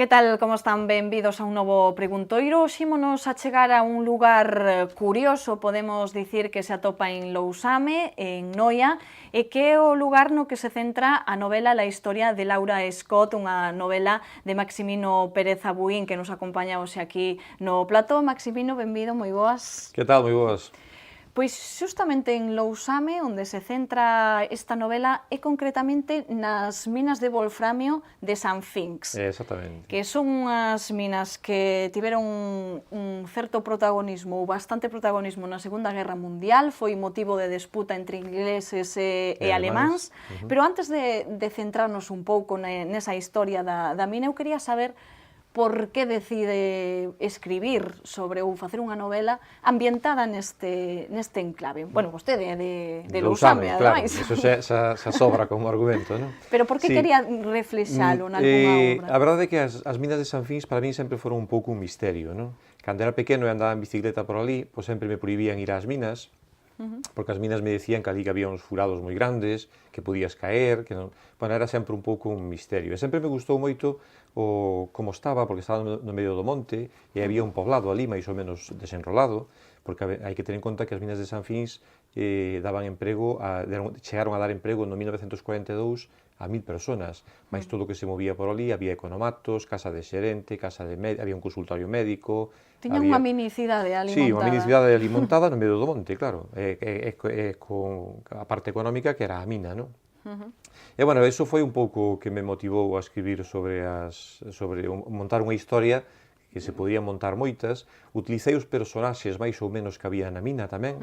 Que tal, como están? Benvidos a un novo preguntoiro. Xímonos a chegar a un lugar curioso, podemos dicir que se atopa en Lousame, en Noia, e que é o lugar no que se centra a novela La historia de Laura Scott, unha novela de Maximino Pérez Abuín, que nos acompaña hoxe aquí no plató. Maximino, benvido, moi boas. Que tal, moi boas? Pois xustamente en Lousame, onde se centra esta novela, é concretamente nas minas de wolframio de San Finx. Exactamente. Que son unhas minas que tiveron un certo protagonismo, ou bastante protagonismo na Segunda Guerra Mundial, foi motivo de disputa entre ingleses e alemáns, pero antes de centrarnos un pouco nesa historia da mina, eu quería saber por que decide escribir sobre ou facer unha novela ambientada neste enclave. Bueno, vostede é de Lousame, ademais. Claro, eso xa sobra como argumento, non? Pero por que quería reflexalo nalgúna obra? A verdade é que as minas de San Finx para mí sempre foron un pouco un misterio, non? Cando era pequeno e andaba en bicicleta por ali, pois sempre me prohibían ir ás minas, porque as minas me decían que ali que había uns furados moi grandes, que podías caer, que non... Bueno, era sempre un pouco un misterio. E sempre me gustou moito como estaba, porque estaba no medio do monte, e había un poblado ali, máis ou menos desenrolado, porque hai que ter en conta que as minas de San Finx daban emprego, chegaron a dar emprego no 1942 a 1000 personas, máis todo o que se movía por ali, había economatos, casa de xerente, había un consultorio médico... Tiñan unha minicidade ali montada. Sí, unha minicidade ali montada no medio do monte, claro, con a parte económica que era a mina, non? E, bueno, eso foi un pouco que me motivou a escribir sobre montar unha historia que se podían montar moitas. Utilicei os personaxes máis ou menos que había na mina tamén.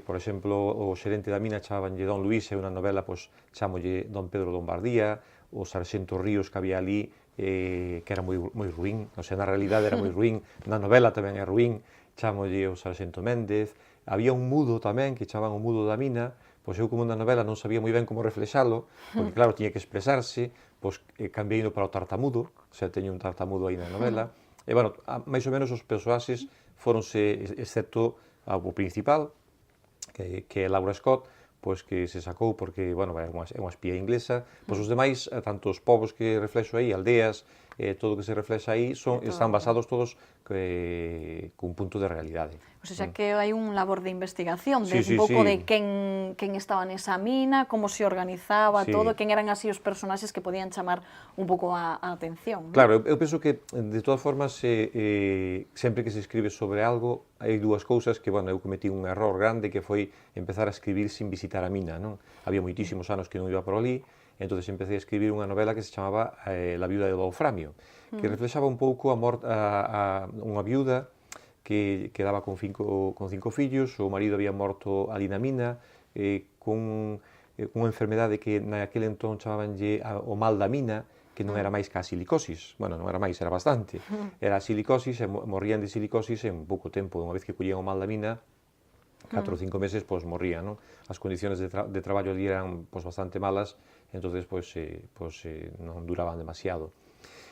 Por exemplo, o xerente da mina chamabanlle Don Luís, e unha novela, pois, chamolle Don Pedro Lombardía, o sarxento Ríos que había ali, que era moi ruín, o sea, na realidade era moi ruín, na novela tamén é ruín, chamolle o sarxento Méndez. Había un mudo tamén, que chamaban o mudo da mina, pois eu como na novela non sabía moi ben como reflexalo, porque claro, tiña que expresarse, pois cambiei para o tartamudo, o sea, teño un tartamudo aí na novela, e, bueno, máis ou menos os persoaxes foronse, excepto o principal, que é Laura Scott, pois que se sacou porque, bueno, é unha espía inglesa, pois os demais, tanto os povos que reflexo aí, aldeas, todo o que se reflexa aí, están basados todos cun punto de realidade. O sea, que hai un labor de investigación, un pouco de quen estaba nesa mina, como se organizaba todo, quen eran así os personaxes que podían chamar un pouco a atención. Claro, eu penso que, de todas formas, sempre que se escribe sobre algo, hai dúas cousas que, bueno, eu cometí un error grande, que foi empezar a escribir sin visitar a mina, non? Había moitísimos anos que non iba por ali, entonces empecé a escribir unha novela que se chamaba La viuda de Wolframio, que reflexaba un pouco unha viuda que quedaba con cinco fillos, o marido había morto ali na mina, con unha enfermedade que naquele entón chamabanlle o mal da mina, que non era máis que a silicosis. Bueno, non era máis, era bastante. Era a silicosis, e morrían de silicosis en pouco tempo. Unha vez que collían o mal da mina, 4 ou 5 meses, pois morrían, non? As condiciones de traballo ali eran bastante malas, entonces non duraban demasiado.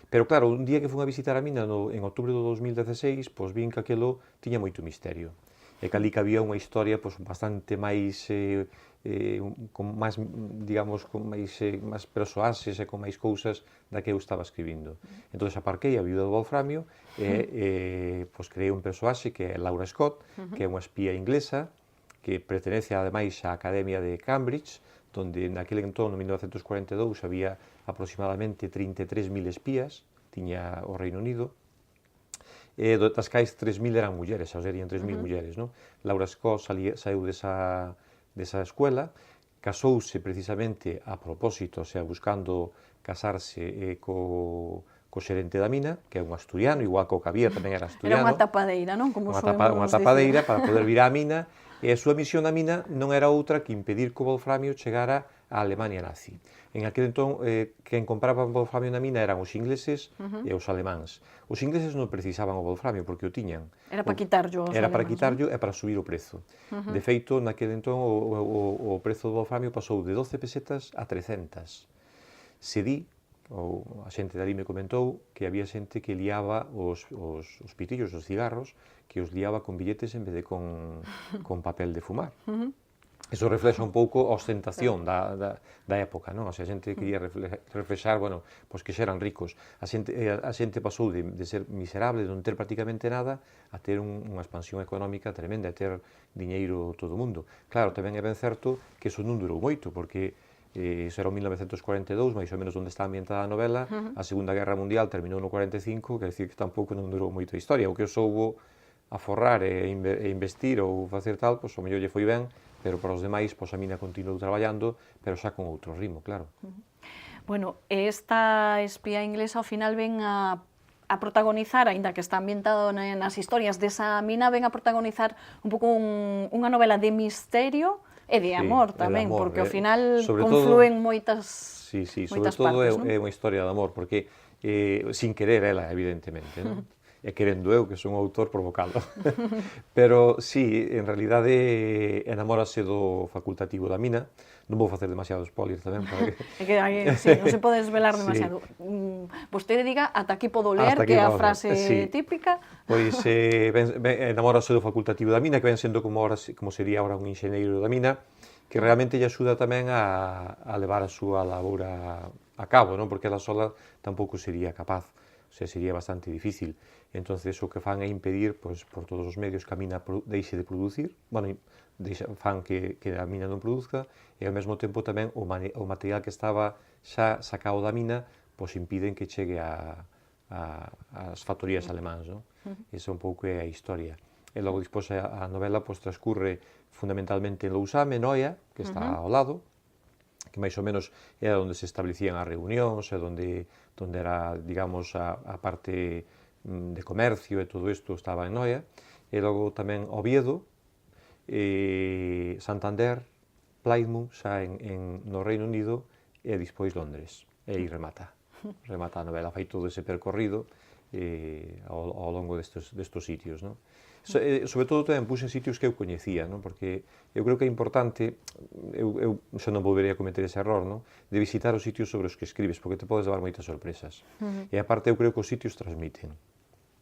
Pero claro, un día que fun a visitar a mina en outubro do 2016, pois vin que aquilo tiña moito misterio. E que ali que había unha historia bastante máis, con máis, digamos, con máis persoaxes e con máis cousas da que eu estaba escribindo. Entón, aparquei a viuda do Wolframio e creei un persoaxe que é Laura Scott, que é unha espía inglesa, que pertenece ademais á Academia de Cambridge, donde naquele entón, en 1942, había aproximadamente 33.000 espías, tiña o Reino Unido, e das cais 3.000 eran mulleres, xa serían 3.000 mulleres, non? Laura Scott saiu desa escuela, casouse precisamente a propósito, o sea, buscando casarse co xerente da mina, que é un asturiano, igual que o que había tamén era asturiano. Era unha tapadeira, non? Como unha tapadeira para poder vir á mina, e a súa misión na mina non era outra que impedir que o wolframio chegara á Alemania nazi. En aquel entón, quen compraba o wolframio na mina eran os ingleses e os alemáns. Os ingleses non precisaban o wolframio porque o tiñan. Era para quitarlo aos alemáns. Era para quitarlo e para subir o prezo. De feito, naquel entón, o prezo do wolframio pasou de 12 pesetas a 300. Se di, ou a xente dali me comentou, que había xente que liaba os pitillos, os cigarros, que os liaba con billetes en vez de con papel de fumar. Eso reflexa un pouco a ostentación da época, non? O sea, a xente quería reflexar, bueno, pois que xa eran ricos. A xente pasou de ser miserable, de non ter prácticamente nada, a ter unha expansión económica tremenda, a ter diñeiro todo o mundo. Claro, tamén é ben certo que eso non durou moito, porque eso era o 1942, máis ou menos onde está ambientada a novela, a Segunda Guerra Mundial terminou no 45, quer dizer que tampouco non durou moito a historia. O que soubo aforrar e investir ou facer tal, pois o mellor lle foi ben, pero para os demais, pois a mina continuou traballando, pero xa con outro ritmo, claro. Bueno, esta espía inglesa ao final ven a protagonizar, aínda que está ambientado nas historias desa mina, ven a protagonizar un pouco unha novela de misterio e de amor tamén, porque ao final conflúen moitas partes. Sí, sobre todo é unha historia de amor, porque sin querer ela, evidentemente, non? E querendo eu, que son o autor, provocado. Pero, sí, en realidade, enamórase do facultativo da mina. Non vou facer demasiado spoiler tamén. Para que... sí, non se pode desvelar demasiado. Vostede diga, ata aquí podo ler, que é a frase típica. Pois enamórase do facultativo da mina, que ven sendo como sería ahora un enxeñeiro da mina, que realmente lle axuda tamén a levar a súa laboura a cabo, non? Porque ela sola tampouco sería capaz. O sea, sería bastante difícil. Entonces, o que fan é impedir, pois, por todos os medios que a mina deixe de producir, bueno, fan que a mina non produzca, e ao mesmo tempo tamén o material que estaba xa sacado da mina, pois impiden que chegue ás factorías alemáns, non? Esa un pouco é a historia. E logo, despois, a novela pois, transcurre fundamentalmente en Lousame, Noia, que está ao lado, que máis ou menos era onde se establecían as reunións, e onde era, digamos, a parte de comercio e todo isto estaba en Noia, e logo tamén Oviedo, Santander, Plymouth, xa no Reino Unido, e despois Londres, e aí remata a novela, fai todo ese percorrido ao longo destes sitios, non? Sobre todo tamén puxen sitios que eu coñecía, non? Porque eu creo que é importante, eu xa non volvería a cometer ese error, non? De visitar os sitios sobre os que escribes, porque te podes dar moitas sorpresas. E aparte eu creo que os sitios transmiten.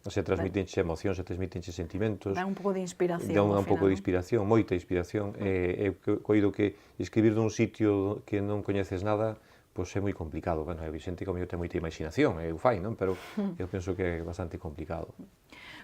O sea, transmitenche emocións, transmitenche sentimentos. Dan un pouco de inspiración. Dan un pouco de inspiración, moita inspiración. Eu coido que escribir dun sitio que non coñeces nada, pois é moi complicado. Bueno, é xente que ao mellor ten moita imaginación, eu fai, non? Pero eu penso que é bastante complicado.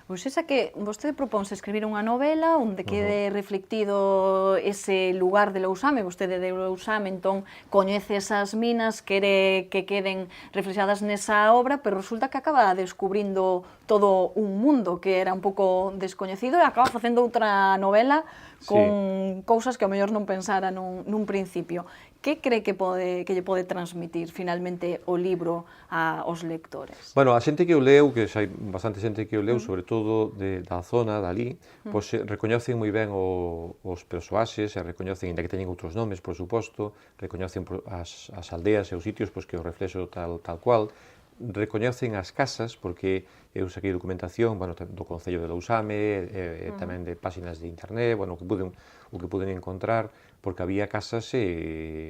Pois esa que vostede proponse escribir unha novela onde quede reflectido ese lugar de Lousame, vostede de Lousame, entón coñece esas minas, quere que queden reflexadas nesa obra, pero resulta que acaba descubrindo todo un mundo que era un pouco descoñecido e acaba facendo outra novela con cousas que ao mellor non pensara nun principio. Que cree que lle pode transmitir finalmente o libro aos lectores? Bueno, a xente que o leu, que xa hai bastante xente que o leu, sobre todo da zona, dali, pois recoñecen moi ben os persoaxes, e recoñecen, ainda que teñen outros nomes, por suposto, recoñecen as aldeas e os sitios pois, que o reflexo tal cual, recoñecen as casas, porque eu saquei documentación, bueno, do Concello de Lousame, tamén de páxinas de internet, bueno, o que puden encontrar, porque había casas,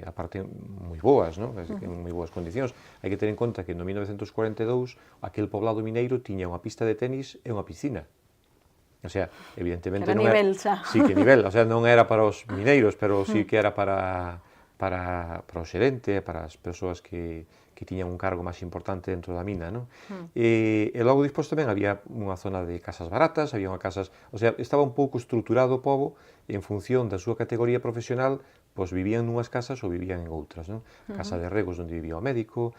aparte, moi boas, non? En moi boas condicións. Hai que ter en conta que no 1942 aquel poblado mineiro tiña unha pista de tenis e unha piscina. O sea, evidentemente non era... nivel xa. Sí, que nivel. O sea, non era para os mineiros, pero sí que era para o xerente, para as persoas que tiñan un cargo máis importante dentro da mina, non? E logo despois tamén había unha zona de casas baratas, había unha casas... O sea, estaba un pouco estruturado o pobo en función da súa categoría profesional, pois vivían nunhas casas ou vivían en outras, non? A casa de Regos onde vivía o médico,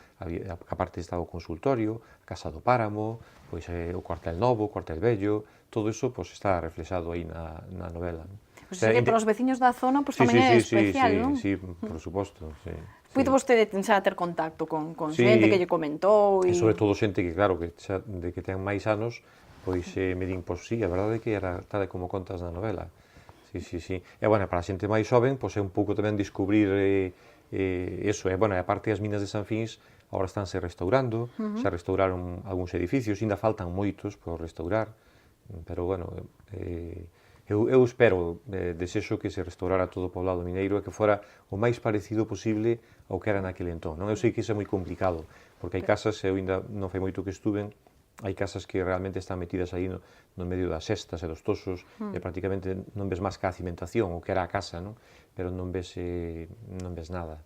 aparte estaba o consultorio, a casa do páramo, pois o cuartel novo, o cuartel vello, todo iso pois está reflexado aí na novela, non? Pois que para os veciños da zona pois tamén é especial, non? Sí, por suposto, sí. Puido vostede xa ter contacto con xente que lle comentou e sobre todo xente que, claro, que ten máis anos, pois me din, pois sí, a verdade é que era tal como contas na novela. Sí. E, bueno, para a xente máis xoven, pois é un pouco tamén descubrir eso. E, bueno, a parte as minas de San Fins agora estánse restaurando, xa restauraron algúns edificios, ainda faltan moitos por restaurar, pero, bueno, eu espero, desexo que se restaurara todo o poblado mineiro e que fora o máis parecido posible ao que era naquele entón. Non? Eu sei que iso é moi complicado, porque hai casas, eu ainda non fai moito que estuven, hai casas que realmente están metidas aí no medio das sestas e dos tosos, e prácticamente non ves máis que a cimentación, o que era a casa, non? Pero non ves nada.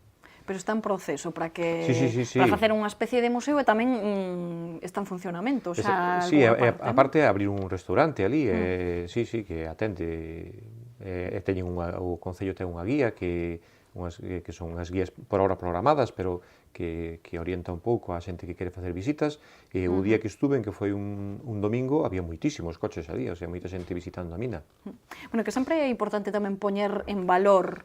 Pero está en proceso para que Sí. para facer unha especie de museo e tamén está en funcionamento, xa Sí, alguna aparte abrir un restaurante ali, sí, que atende, o Concello ten unha guía que son unhas guías por hora programadas, pero que orienta un pouco a xente que quere facer visitas, e o día que estuve, que foi un domingo, había moitísimos coches ali, o sea, moita xente visitando a mina. Bueno, que sempre é importante tamén poñer en valor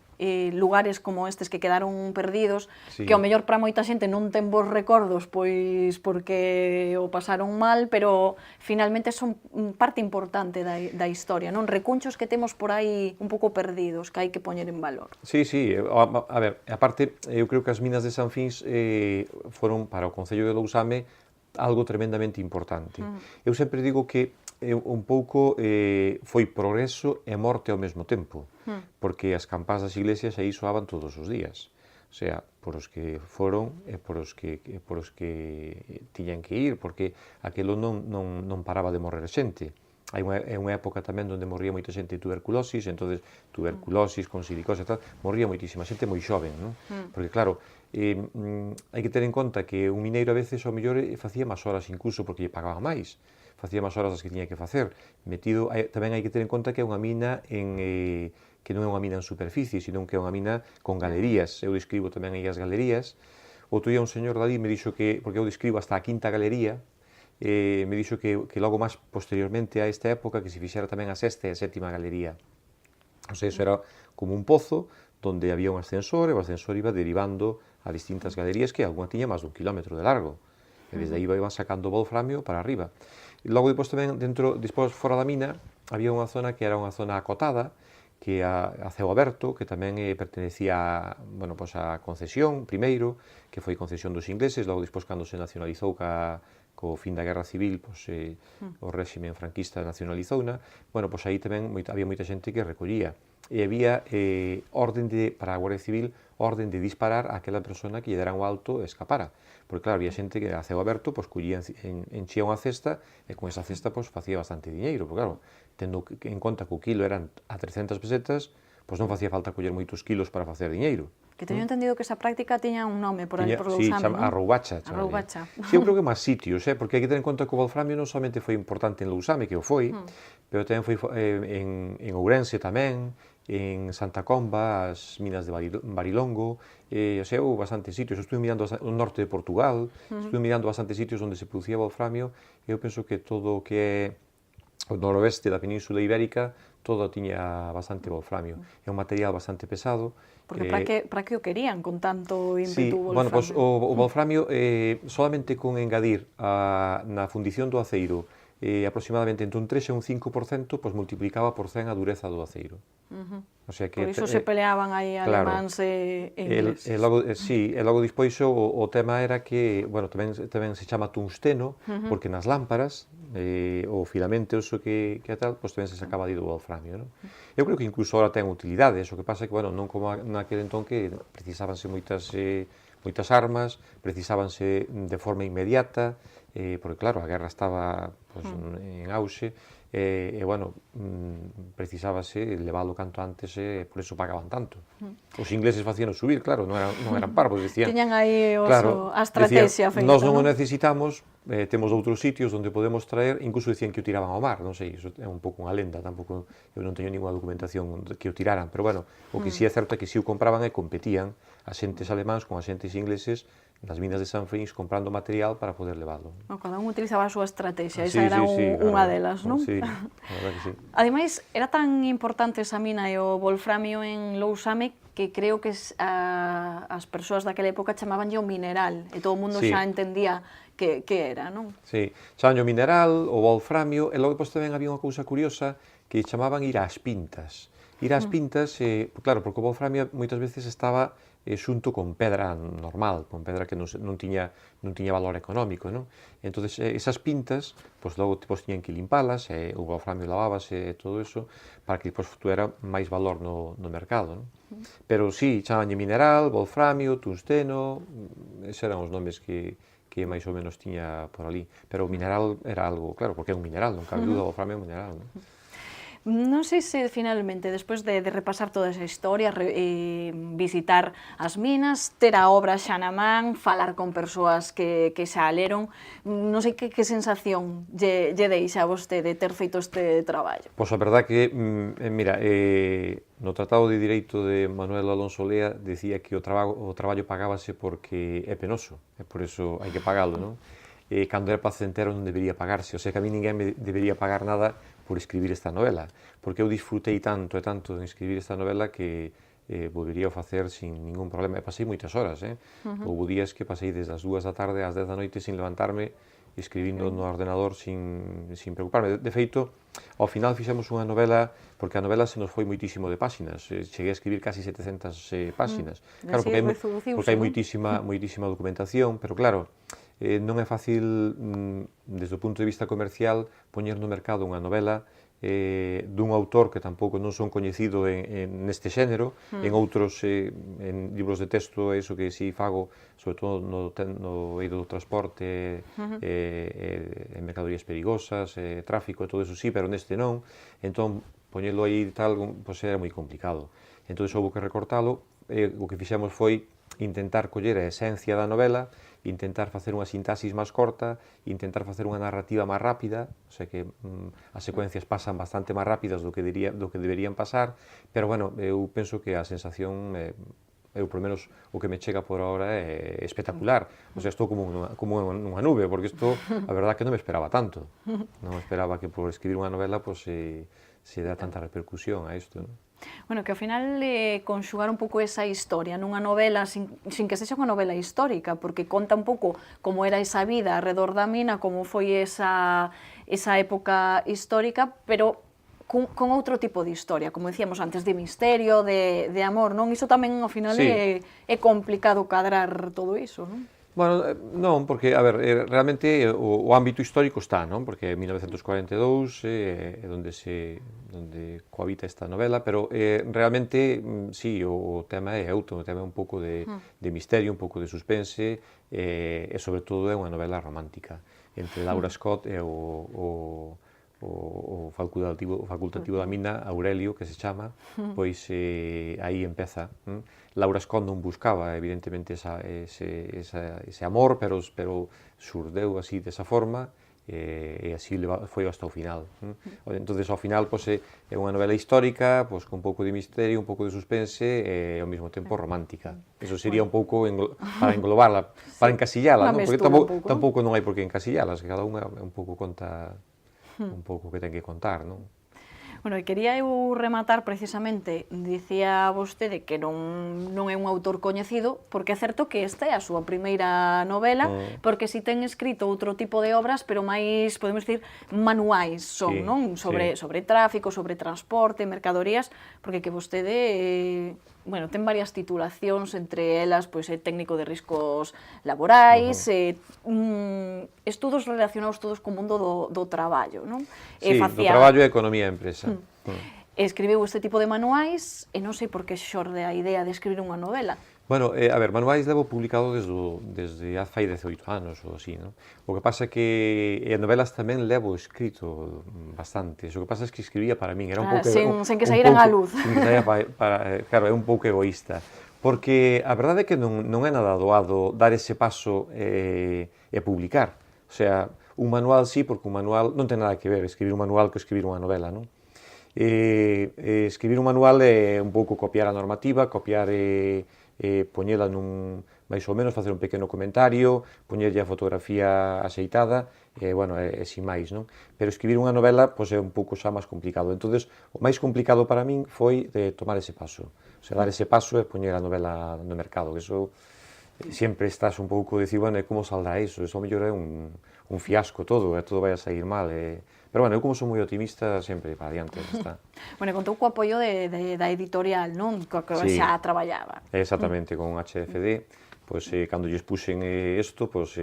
lugares como estes que quedaron perdidos, Sí. que ao mellor para moita xente non ten bons recordos, pois porque o pasaron mal, pero finalmente son parte importante da historia, non? Recunchos que temos por aí un pouco perdidos, que hai que poñer en valor. Sí, a ver, aparte, eu creo que as minas de San Fins foron para o Concello de Lousame algo tremendamente importante. Eu sempre digo que un pouco foi progreso e morte ao mesmo tempo, porque as campás das iglesias aí soaban todos os días. O sea, por os que foron e por os que tiñan que ir, porque aquilo non paraba de morrer xente. Hai unha época tamén onde morría moita xente de tuberculosis, entonces tuberculosis con silicose e tal, morría moitísima xente moi xoven, non? Porque claro, hai que ter en conta que un mineiro a veces ao mellor facía máis horas incluso porque lle pagaban máis, facía máis horas das que tiña que facer. Tamén hai que ter en conta que é unha mina que non é unha mina en superficie, sino que é unha mina con galerías. Eu describo tamén aí as galerías. Outro día un señor dali me dixo que, porque eu describo hasta a quinta galería, me dixo que logo máis posteriormente a esta época que se fixera tamén a sexta e a sétima galería. O sea, eso era como un pozo donde había un ascensor e o ascensor iba derivando a distintas galerías que alguna tiña máis dun kilómetro de largo. E desde aí iban sacando wolframio para arriba. E logo depois tamén despois fora da mina había unha zona que era unha zona acotada, que a ceo aberto, que tamén pertenecía a concesión primeiro, que foi concesión dos ingleses, logo despois cando se nacionalizou co fin da Guerra Civil, o réxime franquista nacionalizouna, aí tamén había moita xente que recollía. E había para a Guardia Civil, orden de disparar a aquela persona que lle deran o alto e escapara. Porque claro, había xente que a ceo aberto, enchía unha cesta, e con esa cesta facía bastante diñeiro, porque claro, tendo en conta que o kilo eran a 300 pesetas, non facía falta coller moitos kilos para facer diñeiro. Que teño entendido que esa práctica tiña un nome por aí, por Lousame, non? A roubacha. A roubacha. Sí, eu creo que máis sitios, porque hai que ter en conta que o wolframio non somente foi importante en Lousame, que o foi, pero tamén foi en Ourense tamén, en Santa Comba, as minas de Barilongo, houve bastantes sitios. Eu estuve mirando o norte de Portugal, estuve mirando bastantes sitios onde se producía wolframio, e eu penso que todo o que é o noroeste da Península Ibérica, todo tiña bastante wolframio. É un material bastante pesado. Porque para que o querían con tanto ímpetu wolframio? Sí, o wolframio, solamente con engadir na fundición do aceiro aproximadamente entre un 3 e un 5%, multiplicaba por 100 a dureza do aceiro. O sea que, por iso se peleaban aí alemáns e ingleses. E logo despois o tema era que, tamén se chama tungsteno, porque nas lámparas, o filamento que tal, tamén se sacaba do wolframio, non? Eu creo que incluso ahora ten utilidades, o que pasa é que, non como naquele entón que precisábanse moitas armas, precisábanse de forma inmediata, porque claro, a guerra estaba en auxe, precisábase leválo canto antes, por eso pagaban tanto. Os ingleses facían subir, claro, non eran parvos, dicían. Tiñan aí a estrategia feita, nós non o necesitamos, temos outros sitios onde podemos traer, incluso dicían que o tiraban ao mar, non sei, iso é un pouco unha lenda, tampouco, eu non teño ninguna documentación que o tiraran, pero o que si é certo é que si o compraban e competían axentes alemáns con axentes ingleses nas minas de San Fins comprando material para poder leválo. Cada un utilizaba a súa estrategia, esa era unha delas, non? Sí, a verdade que sí. Ademais, era tan importante esa mina e o wolframio en Lousame que creo que as persoas daquela época chamabanlle o mineral, e todo o mundo xa entendía que era, non? Sí, chamaban o mineral, o wolframio, e logo tamén había unha cousa curiosa que chamaban ir ás pintas. Ir ás pintas, claro, porque o wolframio moitas veces estaba xunto con pedra normal, con pedra que non tiña valor económico, non? Entón, esas pintas, pois logo tiñan que limpalas, o wolframio lavábase e todo eso, para que pois tuera máis valor no mercado, non? Pero sí, chamañe mineral, wolframio, tungsteno, eses eran os nomes que máis ou menos tiña por ali. Pero o mineral era algo, claro, porque é un mineral, non cabe dúda, o wolframio é un mineral, non? Non sei se finalmente, despois de repasar toda esa historia, visitar as minas, ter a obra xa na man, falar con persoas que xa a leron, non sei que sensación lle deixa a vostede ter feito este traballo. Pois a verdad que, mira, no Tratado de Direito de Manuel Alonso Lea decía que o traballo pagábase porque é penoso, e por eso hai que pagalo, non? Cando era placentero non debería pagarse, o sea que a mí ninguén me debería pagar nada por escribir esta novela, porque eu disfrutei tanto e tanto de escribir esta novela que volvería a facer sin ningún problema. E pasei moitas horas, houve días que pasei desde as 2 da tarde ás 10 da noite sin levantarme, escribindo no ordenador sin preocuparme. De feito, ao final fixemos unha novela, porque a novela se nos foi moitísimo de páxinas, cheguei a escribir casi 700 páxinas. Claro, porque hai moitísima documentación, pero claro, non é fácil, desde o punto de vista comercial, poñer no mercado unha novela dun autor que tampouco non son coñecido neste xénero, en outros, en libros de texto, iso que si fago, sobre todo no eido do transporte, en mercadorías perigosas, tráfico e todo eso sí, pero neste non, entón, poñelo aí tal, pois era moi complicado. Entón, houve que recortalo, o que fixemos foi intentar coller a esencia da novela, intentar facer unha sintaxis máis corta, intentar facer unha narrativa máis rápida, o sea que as secuencias pasan bastante máis rápidas do que deberían pasar, pero bueno, eu penso que a sensación, eu por menos o que me chega por ahora é espectacular, o sea, estou como nunha nube, porque isto, a verdad que non me esperaba tanto, non me esperaba que por escribir unha novela pues, se dá tanta repercusión a isto, non? Bueno, que ao final conxugar un pouco esa historia nunha novela sin que sexa unha novela histórica, porque conta un pouco como era esa vida arredor da mina, como foi esa época histórica, pero con outro tipo de historia, como decíamos antes, de misterio, de amor, non? Iso tamén ao final é complicado cadrar todo iso, non? Bueno, non, porque, a ver, realmente o ámbito histórico está, non? Porque 1942 é onde cohabita esta novela, pero realmente, sí, o tema é outro, o tema é un pouco de misterio, un pouco de suspense, e sobre todo é unha novela romántica, entre Laura Scott e o facultativo da mina, Aurelio, que se chama, pois aí empeza. Laura Scott non buscaba, evidentemente, ese amor, pero surdeu así desa forma, e así foi hasta o final. Entón, ao final, é unha novela histórica, con un pouco de misterio, un pouco de suspense, e ao mesmo tempo romántica. Eso sería un pouco para englobarla, para encasillala, porque tampouco non hai por que encasillalas, que cada unha un pouco conta un pouco que ten que contar, non? Bueno, e quería eu rematar precisamente, dicía vostede que non é un autor coñecido, porque é certo que esta é a súa primeira novela, porque si ten escrito outro tipo de obras, pero máis, podemos dicir, manuais son, non? Sobre tráfico, sobre transporte, mercadorías, porque que vostede, bueno, ten varias titulacións, entre elas, pois, é técnico de riscos laborais, estudos relacionados todos co mundo do traballo, non? Sí, do traballo e economía e empresa. Escribiu este tipo de manuais e non sei por que xorde a idea de escribir unha novela. Bueno, a ver, manuais levo publicado desde fai 18 anos ou así, non? O que pasa é que novelas tamén levo escrito bastantes, o que pasa é que escribía para min, era un pouco... Sen que saíran á luz. Sen que saíra claro, é un pouco egoísta, porque a verdade é que non é nada doado dar ese paso e publicar. O sea, un manual sí, porque un manual non ten nada que ver escribir un manual que escribir unha novela, non? Escribir un manual é un pouco copiar a normativa, copiar poñela máis ou menos, facer un pequeno comentario, poñerlle a fotografía axeitada, bueno, sin máis, non? Pero escribir unha novela, pois é un pouco xa máis complicado. Entonces, o máis complicado para min foi tomar ese paso, o sea, dar ese paso e poñer a novela no mercado, que iso sempre estás un pouco a dicir, bueno, como saldrá iso? Iso ao mellor é un fiasco todo, todo vai a sair mal, Pero, bueno, eu como sou moi optimista, sempre para adiante, está. Bueno, contou co apoio da editorial, non? Coa que xa traballaba. Exactamente, con HFD, pois, cando lles puxen isto, pois,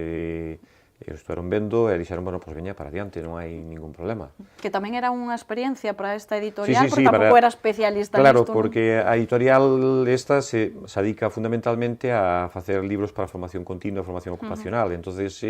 estuveron vendo e dixeron, bueno, pois veña para adiante, non hai ningún problema. Que tamén era unha experiencia para esta editorial, Sí, porque tampouco era especialista claro, nisto. porque a editorial esta se dedica fundamentalmente a facer libros para formación continua, formación ocupacional, entonces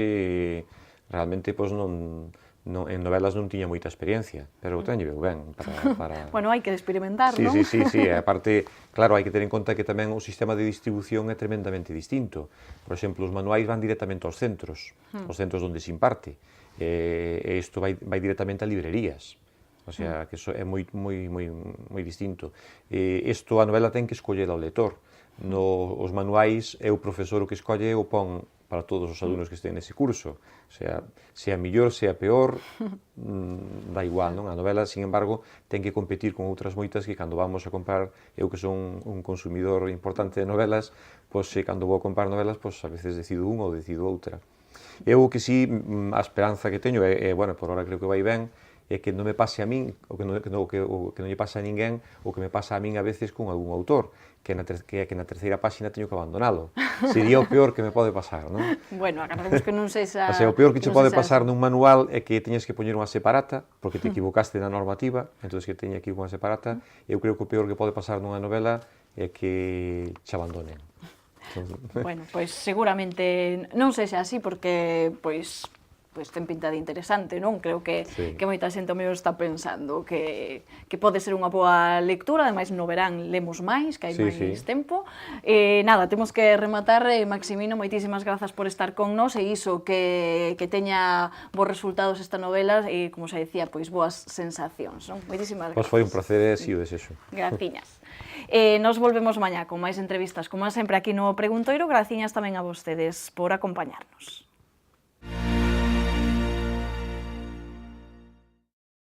realmente pois non en novelas non tiña moita experiencia, pero teño ben para... Bueno, hai que experimentar, non? Sí, aparte, claro, hai que ter en conta que tamén o sistema de distribución é tremendamente distinto. Por exemplo, os manuais van directamente aos centros onde se imparte, e isto vai directamente a librerías. O sea, que iso é moi distinto. Isto a novela ten que escoller ao lector. Os manuais é o profesor o que escolle o pon para todos os alumnos que estén nese curso. O sea, sea mellor, sea peor, dá igual, non? A novela, sin embargo, ten que competir con outras moitas que cando vamos a comprar, eu que son un consumidor importante de novelas, pois cando vou a comprar novelas, pois a veces decido unha ou decido outra. Eu que sí, a esperanza que teño é, bueno, por ahora creo que vai ben, é que non me pase a min, o que non lle pase a ninguén, o que me pasa a min a veces con algún autor, que na terceira páxina teño que abandonalo. Sería o peor que me pode pasar, non? Bueno, agardemos que non sexa... O sea, o peor que che pode pasar nun manual é que teñes que poñer unha separata, porque te equivocaste na normativa, entón que teña aquí unha separata. Eu creo que o peor que pode pasar nunha novela é que che abandonen. Bueno, pois seguramente non sexa así, porque pois ten pinta de interesante, non? Creo que moita xente ao mellor está pensando que pode ser unha boa lectura, ademais no verán lemos máis, que hai máis tempo. Nada, temos que rematar, Maximino, moitísimas grazas por estar con nos, e iso, que teña bons resultados esta novela, e, como xa dicía, pois boas sensacións, non? Moitísimas grazas. Pois foi un placer, e o desexo. Graciñas. Nos volvemos mañá con máis entrevistas, como sempre, aquí no Preguntoiro. Graciñas tamén a vostedes por acompañarnos.